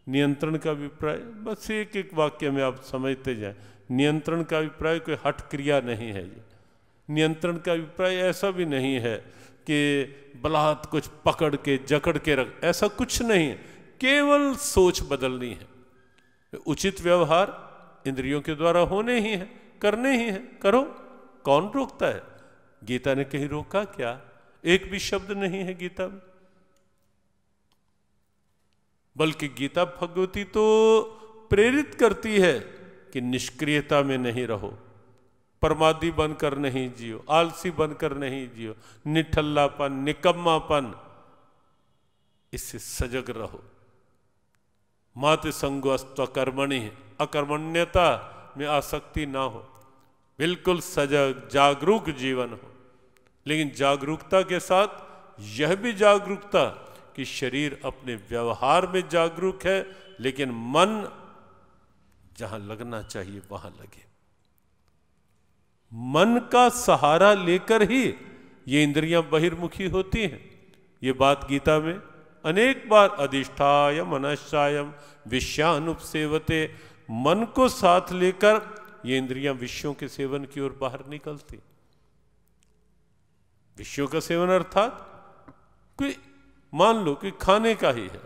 नियंत्रण का अभिप्राय बस एक एक वाक्य में आप समझते जाएं। नियंत्रण का अभिप्राय कोई हठ क्रिया नहीं है। ये नियंत्रण का अभिप्राय ऐसा भी नहीं है कि बलात् कुछ पकड़ के जकड़ के रख, ऐसा कुछ नहीं है। केवल सोच बदलनी है। उचित व्यवहार इंद्रियों के द्वारा होने ही है, करने ही है, करो। कौन रोकता है? गीता ने कहीं रोका क्या? एक भी शब्द नहीं है गीता में। बल्कि गीता भगवती तो प्रेरित करती है कि निष्क्रियता में नहीं रहो, प्रमादी बनकर नहीं जियो, आलसी बनकर नहीं जियो, निठल्लापन, निकम्मापन, इससे सजग रहो। मात संगोस्त्व कर्मणि, अकर्मण्यता में आसक्ति ना हो, बिल्कुल सजग जागरूक जीवन हो। लेकिन जागरूकता के साथ यह भी जागरूकता कि शरीर अपने व्यवहार में जागरूक है, लेकिन मन जहां लगना चाहिए वहां लगे। मन का सहारा लेकर ही ये इंद्रियां बहिर्मुखी होती हैं। ये बात गीता में अनेक बार, अधिष्ठाय मनश्चायम विषयानुपसेवते, मन को साथ लेकर ये इंद्रियां विषयों के सेवन की ओर बाहर निकलती। विषयों का सेवन अर्थात कोई मान लो कि खाने का ही है।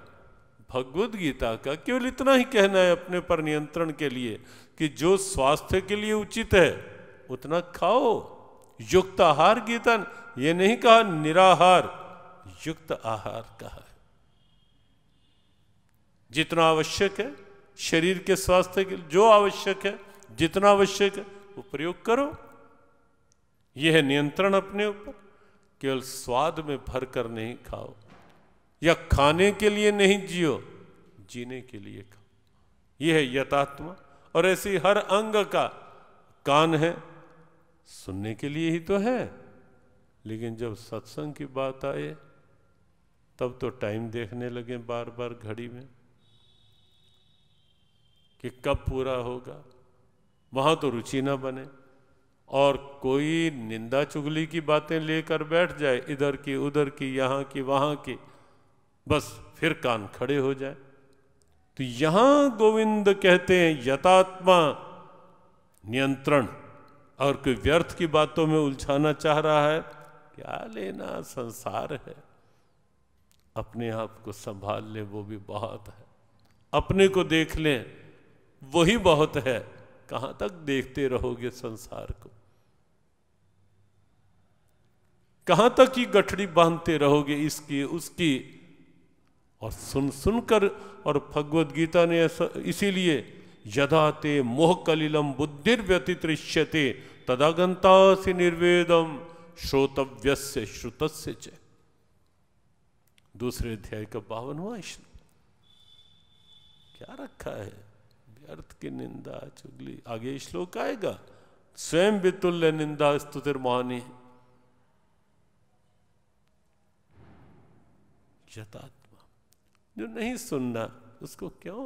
भगवद गीता का केवल इतना ही कहना है अपने पर नियंत्रण के लिए कि जो स्वास्थ्य के लिए उचित है उतना खाओ। युक्त आहार, गीता ने ये नहीं कहा निराहार, युक्त आहार कहा है। जितना आवश्यक है शरीर के स्वास्थ्य के लिए, जो आवश्यक है, जितना आवश्यक है वो प्रयोग करो। यह है नियंत्रण अपने ऊपर। केवल स्वाद में भर कर नहीं खाओ, या खाने के लिए नहीं जियो, जीने के लिए खाओ। यह है यतात्मा। और ऐसी हर अंग का, कान है सुनने के लिए ही तो है, लेकिन जब सत्संग की बात आए तब तो टाइम देखने लगे बार बार घड़ी में कि कब पूरा होगा। वहां तो रुचि ना बने, और कोई निंदा चुगली की बातें लेकर बैठ जाए, इधर की उधर की, यहाँ की वहाँ की, बस फिर कान खड़े हो जाए। तो यहां गोविंद कहते हैं यतात्मा, नियंत्रण। और कोई व्यर्थ की बातों में उलझाना चाह रहा है, क्या लेना, संसार है। अपने आप को संभाल ले, वो भी बहुत है। अपने को देख लें, वही बहुत है। कहां तक देखते रहोगे संसार को? कहां तक ही गठड़ी बांधते रहोगे इसकी उसकी? और सुन सुनकर, और भगवद गीता ने ऐसा, इसीलिए यदा ते मोह कलिलम बुद्धिर्व्यतितृष्यते तदागंतासि निर्वेदम श्रोतव्यस्य श्रुतस्य च। दूसरे अध्याय का 52वां श्लोक। क्या रखा है? व्यर्थ की निंदा चुगली। आगे श्लोक आएगा, स्वयं वितुल्य निंदा स्तुतिर्मानी। यतात्मा, जो नहीं सुनना उसको क्यों,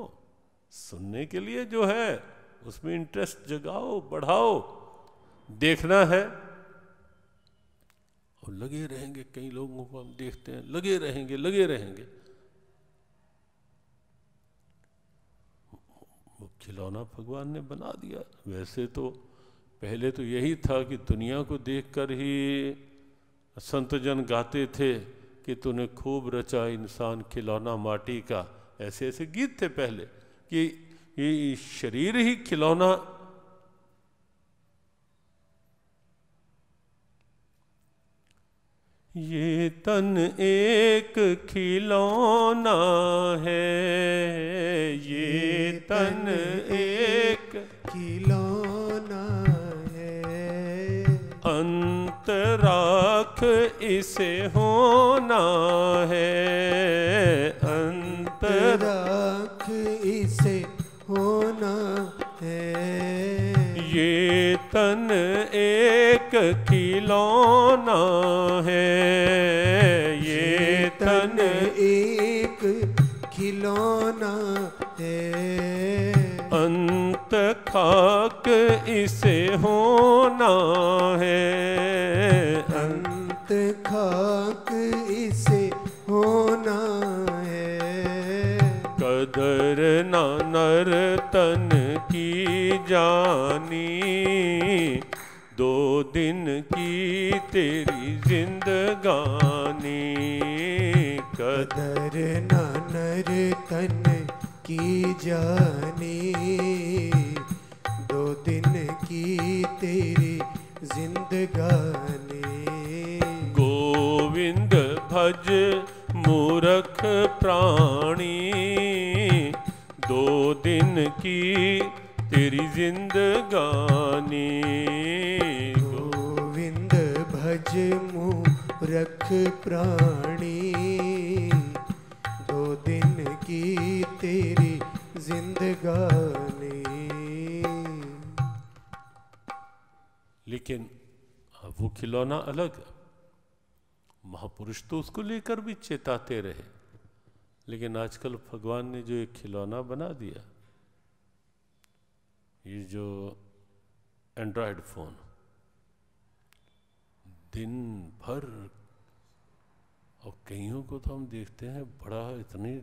सुनने के लिए जो है उसमें इंटरेस्ट जगाओ, बढ़ाओ। देखना है और लगे रहेंगे, कई लोगों को हम देखते हैं लगे रहेंगे लगे रहेंगे। वो खिलौना भगवान ने बना दिया। वैसे तो पहले तो यही था कि दुनिया को देखकर ही संतजन गाते थे कि तूने खूब रचा इंसान खिलौना माटी का। ऐसे ऐसे गीत थे पहले कि ये शरीर ही खिलौना। ये तन एक खिलौना है, ये तन एक खिलौना है, अंत राख इसे होना है, अंत राख इसे होना है। ये तन एक खिलौना है, ये तन एक खिलौना है, अंत खाक इसे होना है, अंत खाक इसे होना है। कदर ना नर तन की जानी, दो दिन की तेरी जिंदगानी। कदर ना नर तन की जानी, दो दिन की तेरी जिंदगानी। गोविंद भज मूरख प्राणी, दो दिन की तेरी जिंदगानी। गोविंद भज मूरख प्राणी, दो दिन की तेरी जिंदगानी। लेकिन वो खिलौना अलग, महापुरुष तो उसको लेकर भी चेताते रहे। लेकिन आजकल भगवान ने जो एक खिलौना बना दिया, ये जो एंड्रॉयड फोन, दिन भर, और कईयों को तो हम देखते हैं बड़ा इतनी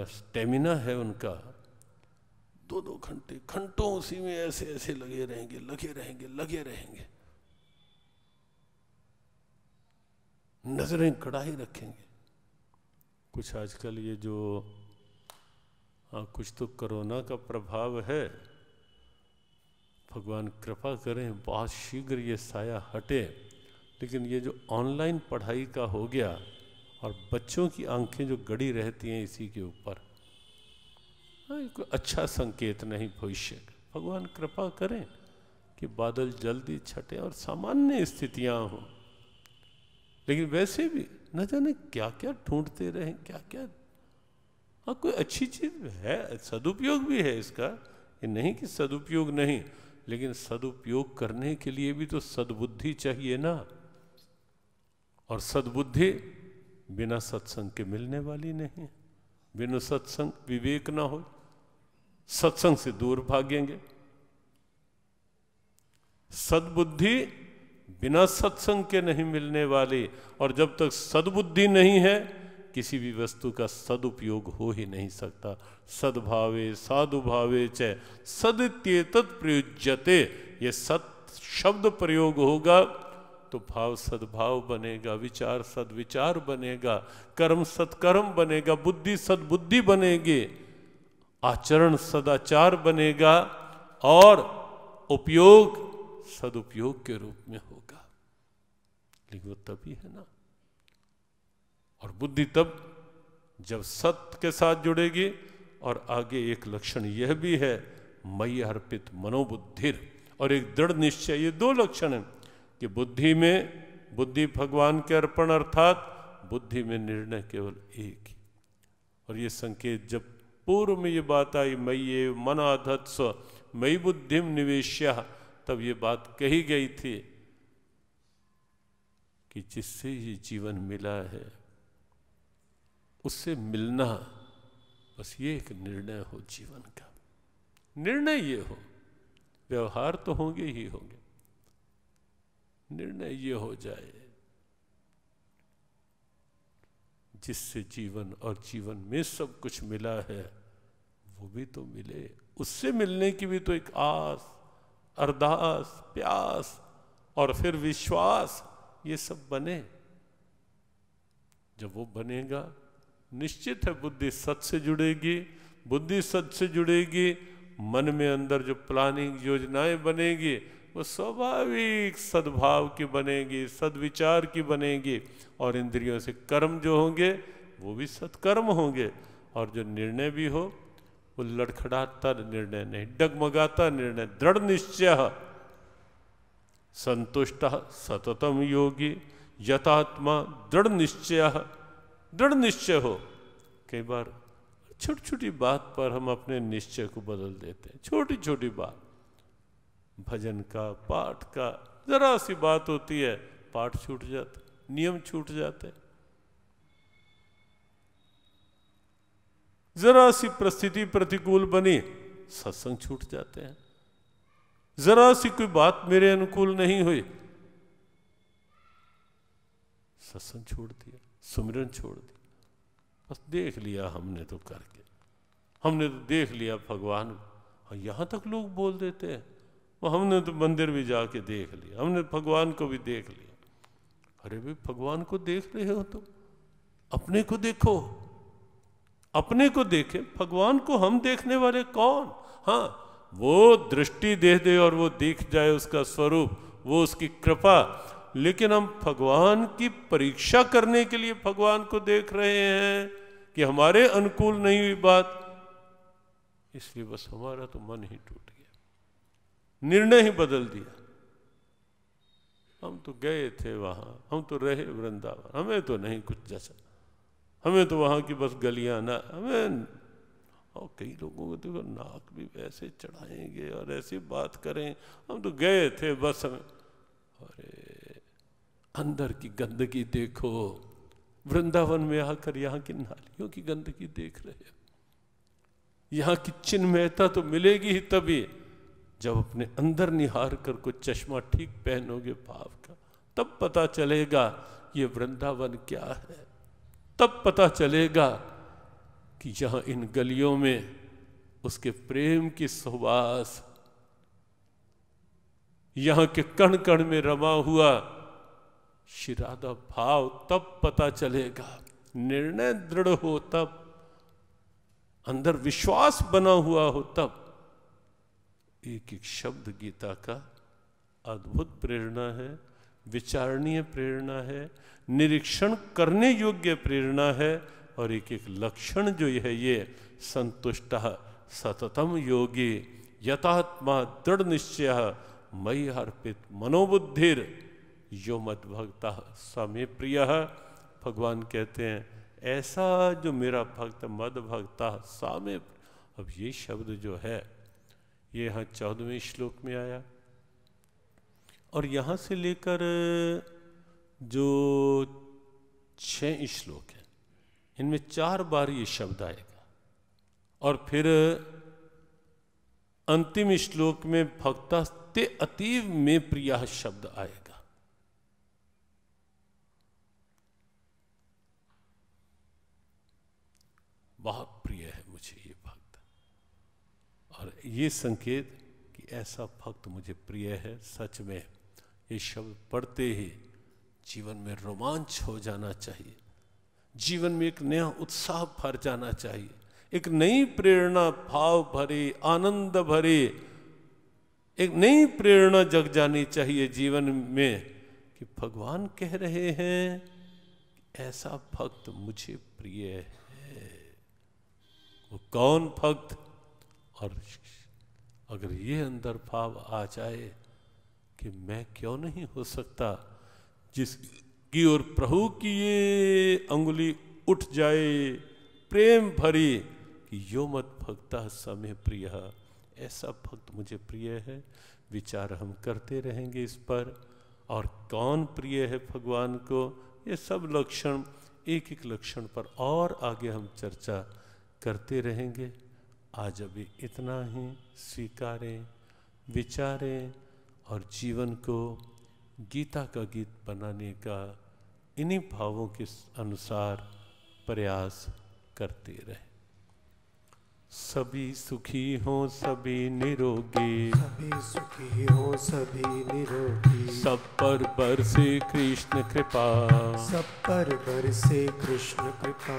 स्टेमिना है उनका, 2-2 घंटे घंटों उसी में ऐसे ऐसे लगे रहेंगे लगे रहेंगे लगे रहेंगे, नजरें कड़ाई रखेंगे। कुछ आजकल ये जो कुछ तो कोरोना का प्रभाव है, भगवान कृपा करें बहुत शीघ्र ये साया हटे। लेकिन ये जो ऑनलाइन पढ़ाई का हो गया और बच्चों की आंखें जो गड़ी रहती हैं इसी के ऊपर, कोई अच्छा संकेत नहीं भविष्य का। भगवान कृपा करें कि बादल जल्दी छटे और सामान्य स्थितियां हों। लेकिन वैसे भी न जाने क्या क्या ढूंढते रहें, क्या क्या। हाँ, कोई अच्छी चीज है, सदुपयोग भी है इसका, ये नहीं कि सदुपयोग नहीं, लेकिन सदुपयोग करने के लिए भी तो सद्बुद्धि चाहिए ना। और सद्बुद्धि बिना सत्संग के मिलने वाली नहीं है। बिना सत्संग विवेक ना हो, सत्संग से दूर भागेंगे। सद्बुद्धि बिना सत्संग के नहीं मिलने वाली, और जब तक सद्बुद्धि नहीं है किसी भी वस्तु का सदुपयोग हो ही नहीं सकता। सद्भावे साधुभावे च सदित्येतत् प्रयुज्यते, ये सत शब्द प्रयोग होगा तो भाव सद्भाव बनेगा, विचार सद्विचार बनेगा, कर्म सत्कर्म बनेगा, बुद्धि सद्बुद्धि बनेगी, आचरण सदाचार बनेगा, और उपयोग सदुपयोग के रूप में होगा। लेकिन वो तभी है ना। और बुद्धि तब जब सत्य के साथ जुड़ेगी। और आगे एक लक्षण यह भी है, मयि अर्पित मनोबुद्धिर, और एक दृढ़ निश्चय। ये 2 लक्षण हैं कि बुद्धि में, बुद्धि भगवान के अर्पण, अर्थात बुद्धि में निर्णय केवल एक ही। और ये संकेत जब पूर्व में ये बात आई, मय्ये मनाधत्स्व मयि बुद्धिम निवेश्य, तब ये बात कही गई थी कि जिससे ये जीवन मिला है उससे मिलना, बस ये एक निर्णय हो जीवन का, निर्णय ये हो, व्यवहार तो होंगे ही होंगे, निर्णय ये हो जाए जिससे जीवन और जीवन में सब कुछ मिला है वो भी तो मिले, उससे मिलने की भी तो एक आस, अरदास, प्यास और फिर विश्वास, ये सब बने। जब वो बनेगा निश्चित है बुद्धि सत से जुड़ेगी, बुद्धि सत से जुड़ेगी, मन में अंदर जो प्लानिंग योजनाएं बनेगी वो स्वाभाविक सद्भाव की बनेगी, सद्विचार की बनेगी, और इंद्रियों से कर्म जो होंगे वो भी सत्कर्म होंगे, और जो निर्णय भी हो वो लड़खड़ाता निर्णय नहीं, डगमगाता निर्णय, दृढ़ निश्चय, संतुष्ट सततम योगी यतात्मा दृढ़ निश्चय, दृढ़ निश्चय हो। कई बार छोटी छोटी बात पर हम अपने निश्चय को बदल देते हैं, छोटी छोटी बात, भजन का, पाठ का, जरा सी बात होती है, पाठ छूट जाते, नियम छूट जाते, जरा सी परिस्थिति प्रतिकूल बनी, सत्संग छूट जाते हैं, जरा सी कोई बात मेरे अनुकूल नहीं हुई, सत्संग छोड़ दिया, सुमिरन छोड़ दिया, बस देख लिया हमने तो करके, हमने तो देख लिया भगवान को। यहाँ तक लोग बोल देते हैं, वो हमने तो मंदिर भी जाके देख लिया, हमने भगवान को भी देख लिया। अरे भाई भगवान को देख रहे हो तो अपने को देखो, अपने को देखे, भगवान को हम देखने वाले कौन? हाँ, वो दृष्टि दे दे और वो दिख जाए उसका स्वरूप, वो उसकी कृपा, लेकिन हम भगवान की परीक्षा करने के लिए भगवान को देख रहे हैं कि हमारे अनुकूल नहीं हुई बात, इसलिए बस हमारा तो मन ही टूट गया, निर्णय ही बदल दिया। हम तो गए थे वहां, हम तो रहे वृंदावन, हमें तो नहीं कुछ जैसा, हमें तो वहां की बस गलियां ना, हमें, और कई लोगों को देखो नाक भी वैसे चढ़ाएंगे और ऐसी बात करें, हम तो गए थे बस हमें, अरे अंदर की गंदगी देखो, वृंदावन में आकर यहाँ की नालियों की गंदगी देख रहे हो। यहाँ की चिन्मयता तो मिलेगी ही तभी जब अपने अंदर निहार कर कुछ चश्मा ठीक पहनोगे भाव का, तब पता चलेगा ये वृंदावन क्या है, तब पता चलेगा कि यहाँ इन गलियों में उसके प्रेम की सुवास, यहाँ के कण कण में रमा हुआ शिरादा भाव, तब पता चलेगा। निर्णय दृढ़ हो तब, अंदर विश्वास बना हुआ हो तब। एक एक शब्द गीता का अद्भुत प्रेरणा है, विचारणीय प्रेरणा है, निरीक्षण करने योग्य प्रेरणा है, और एक एक लक्षण जो है ये संतुष्ट सततम योगी यतात्मा दृढ़ निश्चय मयि अर्पित मनोबुद्धिर यो मद भक्ता स मे प्रिय। भगवान कहते हैं ऐसा जो मेरा भक्त मद भक्ता सा मे। अब ये शब्द जो है ये यहाँ 14वें श्लोक में आया, और यहाँ से लेकर जो 6 श्लोक है इनमें 4 बार ये शब्द आएगा, और फिर अंतिम श्लोक में भक्ता ते अतीव में प्रिय शब्द आएगा। बहुत प्रिय है मुझे ये भक्त, और ये संकेत कि ऐसा भक्त मुझे प्रिय है। सच में ये शब्द पढ़ते ही जीवन में रोमांच हो जाना चाहिए, जीवन में एक नया उत्साह भर जाना चाहिए, एक नई प्रेरणा भाव भरी आनंद भरी एक नई प्रेरणा जग जानी चाहिए जीवन में कि भगवान कह रहे हैं ऐसा भक्त मुझे प्रिय है। वो कौन भक्त? और अगर ये अंदर भाव आ जाए कि मैं क्यों नहीं हो सकता, जिसकी ओर प्रभु की ये अंगुली उठ जाए प्रेम भरी कि यो मत भक्ता समे प्रिय, ऐसा भक्त मुझे प्रिय है। विचार हम करते रहेंगे इस पर, और कौन प्रिय है भगवान को, ये सब लक्षण, एक एक लक्षण पर और आगे हम चर्चा करते रहेंगे। आज अभी इतना ही स्वीकारें, विचारें और जीवन को गीता का गीत बनाने का इन्हीं भावों के अनुसार प्रयास करते रहें। सभी सुखी हों सभी निरोगी, सभी सुखी हो सभी निरोगी, सब पर बरसे कृष्ण कृपा, सब पर बरसे कृष्ण कृपा,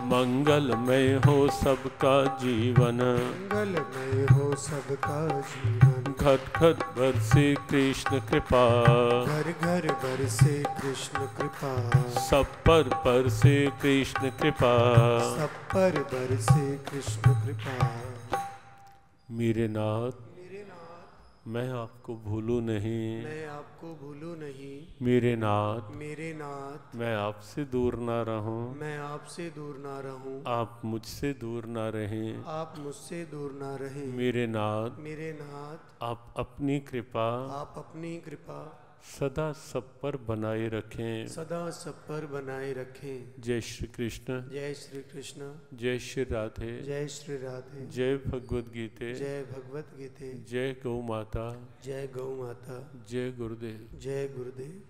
मंगलमय हो सबका जीवन, मंगलमय हो सबका जीवन, घट घट बरसे कृष्ण कृपा, घर घर बरसे कृष्ण कृपा, सब पर बरसे कृष्ण कृपा। सब पर बरसे कृष्ण कृपा। मेरे नाथ, मेरे नाथ, मैं आपको भूलूं नहीं, मैं आपको भूलूं नहीं, मेरे नाथ, मेरे नाथ, मैं आपसे दूर ना रहूं, मैं आपसे दूर ना रहूं, आप मुझसे दूर ना रहें। आप मुझसे दूर ना रहें। मेरे नाथ, मेरे नाथ, आप अपनी कृपा आप अपनी कृपा सदा सब पर बनाए रखें। सदा सब पर बनाए रखें। जय श्री कृष्ण, जय श्री कृष्ण, जय श्री राधे, जय श्री राधे, जय भगवद गीते, जय भगवत गीते, जय गौ माता, जय गौ माता, जय गुरुदेव। जय गुरुदेव।